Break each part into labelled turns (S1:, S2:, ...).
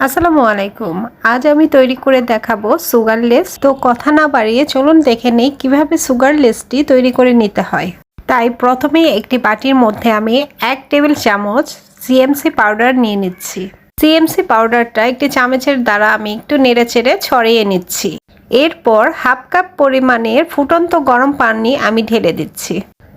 S1: আসসালামু আলাইকুম। আজ আমি তৈরি করে দেখাবো সুগারলেস। তো কথা না বাড়িয়ে চলুন দেখে নেই কিভাবে সুগারলেসটি তৈরি করে নিতে হয়। তাই প্রথমেই একটি বাটির মধ্যে আমি 1 টেবিল চামচ সিএমসি পাউডার নিয়ে নিচ্ছি। সিএমসি পাউডারটা একটি চামচের দ্বারা আমি একটু নেড়েচেড়ে ছড়িয়ে নিচ্ছি। এরপর হাফ কাপ পরিমাণের ফুটন্ত গরম পানি আমি ঢেলে দিচ্ছি।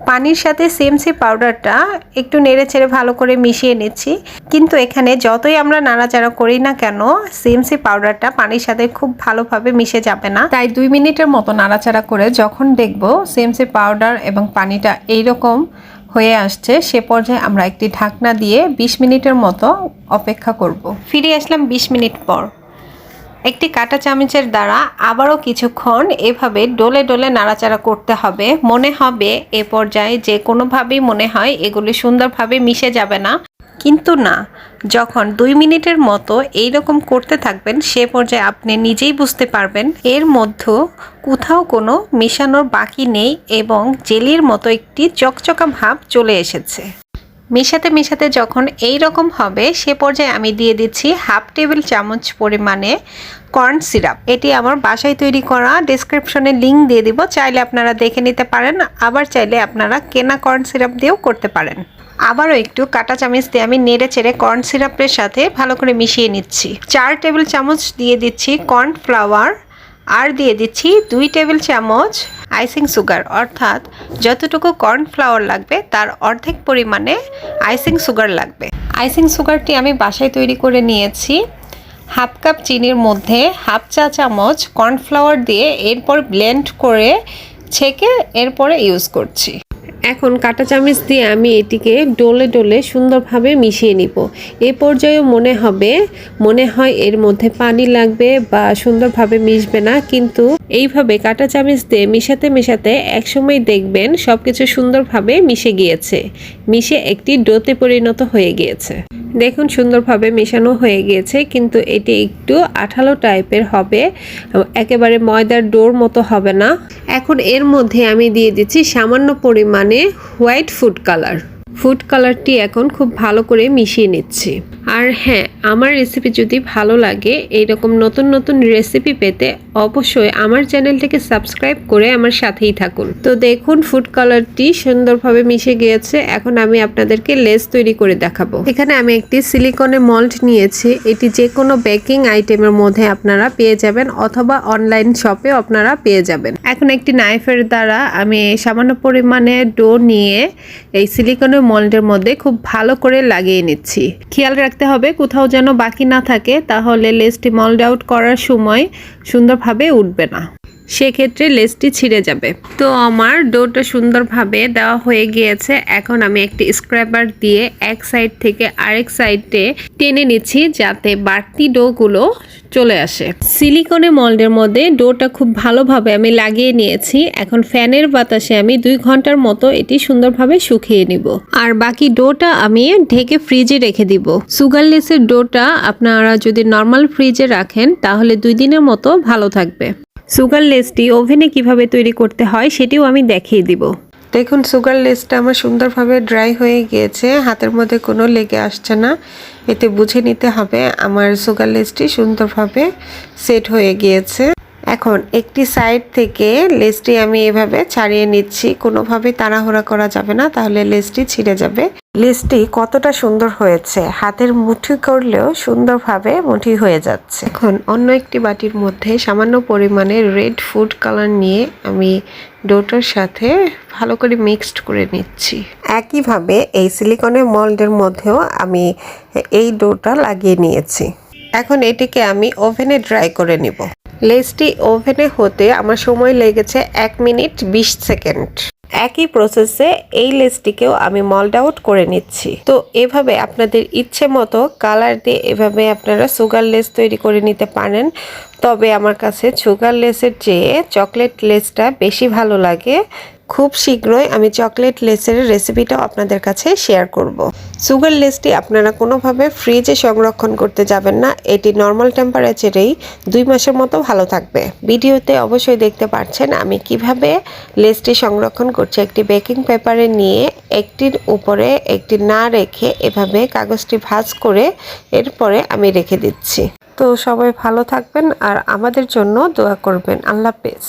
S1: পানির সাথে সিএমসি পাউডারটা একটু নেড়েচেড়ে ভালো করে মিশিয়ে নিচ্ছি। কিন্তু এখানে যতই আমরা নাড়াচাড়া করি না কেন সিএমসি পাউডারটা পানির সাথে খুব ভালোভাবে মিশে যাবে না। তাই 2 মিনিটের মতো নাড়াচাড়া করে যখন দেখব সিএমসি পাউডার এবং পানিটা এইরকম হয়ে আসছে, সে পর্যায়ে আমরা একটি ঢাকনা দিয়ে 20 মিনিটের মতো অপেক্ষা করব। ফিরে আসলাম 20 মিনিট পর। একটি কাঁটা চামচের দ্বারা আবারও কিছুক্ষণ এভাবে ডলে ডলে নাড়াচাড়া করতে হবে। মনে হবে এ পর্যায়ে যে কোনোভাবেই মনে হয় এগুলি সুন্দরভাবে মিশে যাবে না, কিন্তু না, যখন 2 মিনিটের মতো এইরকম করতে থাকবেন সে পর্যায়ে আপনি নিজেই বুঝতে পারবেন এর মধ্যে কোথাও কোনো মেশানোর বাকি নেই এবং জেলির মতো একটি চকচকা ভাব চলে এসেছে। মেশাতে মেশাতে যখন এই রকম হবে সে পর্যায়ে আমি দিয়ে দিচ্ছি হাফ টেবিল চামচ পরিমাণে কর্ন সিরাপ। এটি আমার বাসায় তৈরি করা, ডেসক্রিপশনে লিংক দিয়ে দিব, চাইলে আপনারা দেখে নিতে পারেন। আবার চাইলে আপনারা কেনা কর্ন সিরাপ দিয়েও করতে পারেন। আবারও একটু কাঁটা চামচ দিয়ে আমি নেড়ে চেড়ে কর্ন সিরাপের সাথে ভালো করে মিশিয়ে নিচ্ছি। 4 টেবিল চামচ দিয়ে দিচ্ছি কর্নফ্লাওয়ার আর দিয়ে দিচ্ছি 2 টেবিল চামচ আইসিং সুগার, অর্থাৎ যতটুকু কর্নফ্লাওয়ার লাগবে তার অর্ধেক পরিমাণে আইসিং সুগার লাগবে। আইসিং সুগারটি আমি বাসায় তৈরি করে নিয়েছি। হাফ কাপ চিনির মধ্যে হাফ চা চামচ কর্নফ্লাওয়ার দিয়ে এরপর ব্লেন্ড করে ছেঁকে এরপরে ইউজ করছি। এখন কাঁটা চামচ দিয়ে আমি এটিকে ডলে ডলে সুন্দরভাবে মিশিয়ে নিব। এ পর্যায়েও মনে হয় এর মধ্যে পানি লাগবে বা সুন্দরভাবে মিশবে না, কিন্তু এইভাবে কাঁটা চামচ দিয়ে মেশাতে মেশাতে একসময় দেখবেন সব কিছু সুন্দরভাবে মিশে গিয়েছে, মিশে একটি ডোতে পরিণত হয়ে গিয়েছে। দেখুন সুন্দরভাবে মেশানো হয়ে গিয়েছে, কিন্তু এটি একটু আঠালো টাইপের হবে, একেবারে ময়দার ডোর মতো হবে না। এখন এর মধ্যে আমি দিয়ে দিচ্ছি সামান্য পরিমাণে হোয়াইট ফুড কালারটি এখন খুব ভালো করে মিশিয়ে নিচ্ছি। আর হ্যাঁ, আমার রেসিপি যদি ভালো লাগে, এইরকম নতুন নতুন রেসিপি পেতে অবশ্যই আমার চ্যানেলটিকে সাবস্ক্রাইব করে আমার সাথেই থাকুন। তো দেখুন ফুড কালারটি সুন্দরভাবে মিশে গিয়েছে। এখন আমি আপনাদেরকে লেস তৈরি করে দেখাবো। এখানে আমি একটি সিলিকনের মল্ড নিয়েছি। এটি যে কোনো বেকিং আইটেমের মধ্যে আপনারা পেয়ে যাবেন অথবা অনলাইন শপেও আপনারা পেয়ে যাবেন। এখন একটি নাইফের দ্বারা আমি সামান্য পরিমাণে ডো নিয়ে এই সিলিকনের মল্ডের মধ্যে খুব ভালো করে লাগিয়ে নিচ্ছি। খেয়াল রাখতে হবে কোথাও যেন বাকি না থাকে, তাহলে লেসটি মল্ড আউট করার সময় সুন্দরভাবে উঠবে না, সেক্ষেত্রে লেসটি ছিঁড়ে যাবে। তো আমার ডোটা সুন্দরভাবে দেওয়া হয়ে গিয়েছে। এখন আমি একটি স্ক্র্যাপার দিয়ে এক সাইড থেকে আরেক সাইডে টেনে নিচ্ছি যাতে বাড়তি ডোগুলো চলে আসে। সিলিকনের মল্ডের মধ্যে ডোটা খুব ভালোভাবে আমি লাগিয়ে নিয়েছি। এখন ফ্যানের বাতাসে আমি 2 ঘন্টার মতো এটি সুন্দরভাবে শুকিয়ে নিব, আর বাকি ডোটা আমি ঢেকে ফ্রিজে রেখে দিব। সুগারলেসের ডোটা আপনারা যদি নর্মাল ফ্রিজে রাখেন তাহলে 2 দিনের মতো ভালো থাকবে। সুগারলেসটি ওভেনে কিভাবে তৈরি করতে হয় সেটিও আমি দেখিয়ে দিব। দেখুন সুগারলেসটা আমার সুন্দরভাবে ড্রাই হয়ে গিয়েছে, হাতের মধ্যে কোনো লেগে আসছে না। এতে বুঝে নিতে হবে আমার সুগারলেসটি সুন্দরভাবে সেট হয়ে গিয়েছে। এখন একটি সাইড থেকে লেসটি আমি এভাবে ছাড়িয়ে নিচ্ছি। কোনোভাবে তাড়াহুড়া করা যাবে না, তাহলে লেসটি ছিঁড়ে যাবে। লেসটি কতটা সুন্দর হয়েছে, হাতের মুঠি করলেও সুন্দরভাবে মুঠি হয়ে যাচ্ছে। এখন অন্য একটি বাটির মধ্যে সামান্য পরিমাণে রেড ফুড কালার নিয়ে আমি ডোটার সাথে ভালো করে মিক্সড করে নিচ্ছি। একইভাবে এই সিলিকনের মল্ডের মধ্যেও আমি এই ডোটা লাগিয়ে নিয়েছি। এখন এটিকে আমি ওভেনে ড্রাই করে নিব। লেসটি ওভেনে হতে আমার সময় লেগেছে 1 মিনিট 20 সেকেন্ড। একই প্রসেসে এই লেসটিকেও আমি মল্ড আউট করে নিচ্ছি। তো এভাবে আপনাদের ইচ্ছে মতো কালার দিয়ে এভাবে আপনারা সুগার লেস তৈরি করে নিতে পারেন। তবে আমার কাছে সুগার লেসের চেয়ে চকলেট লেসটা বেশি ভালো লাগে। খুব শীঘ্রই আমি চকলেট লেসের রেসিপিটাও আপনাদের কাছে শেয়ার করব। সুগার লেসটি আপনারা কোনোভাবে ফ্রিজে সংরক্ষণ করতে যাবেন না, এটি নর্মাল টেম্পারেচারেই 2 মাসের মতো ভালো থাকবে। ভিডিওতে অবশ্যই দেখতে পাচ্ছেন আমি কিভাবে লেসটি সংরক্ষণ করছি। একটি বেকিং পেপারে নিয়ে একটির উপরে একটি না রেখে এভাবে কাগজটি ভাঁজ করে এরপরে আমি রেখে দিচ্ছি। তো সবাই ভালো থাকবেন আর আমাদের জন্য দোয়া করবেন। আল্লাহ হাফেজ।